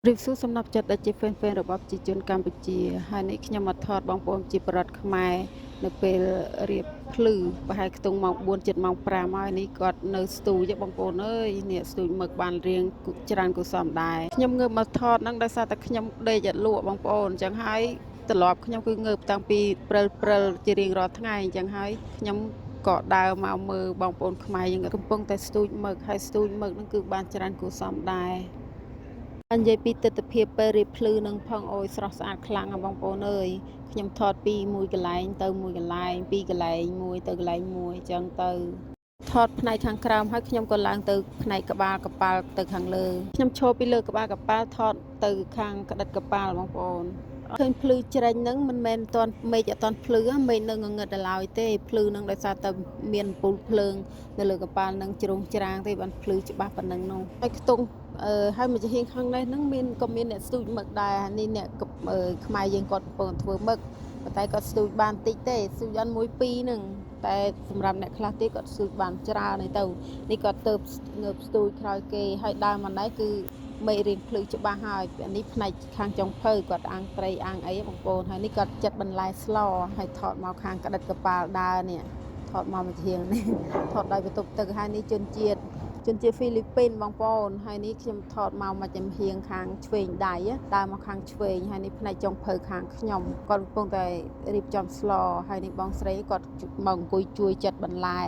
រៀបសួរសំណប់ចិត្តដែលជាហ្វេនរបស់ប្រជាជនកម្ពុជាហើយនេះខ្ញុំមកថតបងប្អូនជាប្រដ្ឋខ្មែរនៅពេលរៀបភ្លឺប្រហែលខ្ទង់ម៉ោង4ជិតម៉ោង5ហើយនេះគាត់នៅស្ទូចបងប្អូនអើយនេះស្ទូចមឹកបានរៀងច្រើនគូសំដែរខ្ញុំងើបមកថតហ្នឹងដោយសារតែខ្ញុំដេកអត់លក់បងប្អូនអញ្ចឹងហើយត្រឡប់ខ្ញុំគឺងើបតាំងពីព្រិលជារៀងរាល់ថ្ងៃអញ្ចឹងហើយខ្ញុំក៏ដើរមកមើលបងប្អូនខ្មែរយើងកំពុងតែស្ទូចមឹកហើយស្ទូចមឹកហ្នឹងគឺបានច្រើនគូសំដែរនិយាយពីទស្សនវិជ្ជាពេលរៀបភ្លឺនឹងផងអូយស្រស់ស្អាតខ្លាំងណាស់បងប្អូនអើយខ្ញុំថតពីមួយកន្លែងទៅមួយកន្លែងពីកន្លែងមួយទៅកន្លែងមួយអញ្ចឹងទៅថតផ្នែកខាងក្រោមហើយខ្ញុំក៏ឡើងទៅផ្នែកក្បាលកប៉ាល់ទៅខាងលើខ្ញុំឈរពីលើក្បាលកប៉ាល់ថតទៅខាងក្តិតកប៉ាល់បងប្អូនឃើញភ្លឺជ្រេញហ្នឹងមិនមែនតន់មេឃអត់តន់ភ្លឺមេឃនៅងងឹតដល់ឡើយទេភ្លឺហ្នឹងដោយសារតែមានអំពូលភ្លើងនៅលើកប៉ាល់ហ្នឹងជ្រុងច្រាងទេបានភ្លឺច្បាស់ប៉ុណ្ណឹងនោះហើយខ្ទង់ហើយមកជាខាងនេះហ្នឹងមានអ្នកស្ទូចមឹកដែរនេះអ្នកខ្មែរយើងគាត់កំពុងធ្វើមឹកប៉ុន្តែគាត់ស្ទូចបានតិចទេស្ទូចបាន1 2ហ្នឹងតែសម្រាប់អ្នកខ្លះទៀតគាត់ស្ទូចបានច្រើនទៅនេះគាត់ទៅងើបស្ទូចក្រោយគេហើយដើមមកនេះគឺមេឃរៀងភ្លឺច្បាស់ហើយនេះផ្នែកខាងចុងភៅគាត់អាំងត្រីអាំងអីបងប្អូនហើយនេះគាត់ចិត្តបន្លែស្លហើយថតមកខាងក្តិតកប៉ាល់ដើរនេះថតមកជានេះថតដោយបន្ទប់ទឹកហើយនេះជនជាតិហ្វីលីពីនបងប្អូនហើយនេះខ្ញុំថតមកចំហៀងខាងឆ្វេងដៃដើរមកខាងឆ្វេងហើយនេះផ្នែកចុងភៅខាងខ្ញុំគាត់កំពុងតែរៀបចំស្លហើយនេះបងស្រីគាត់មកអង្គុយជួយចិត្តបន្លែ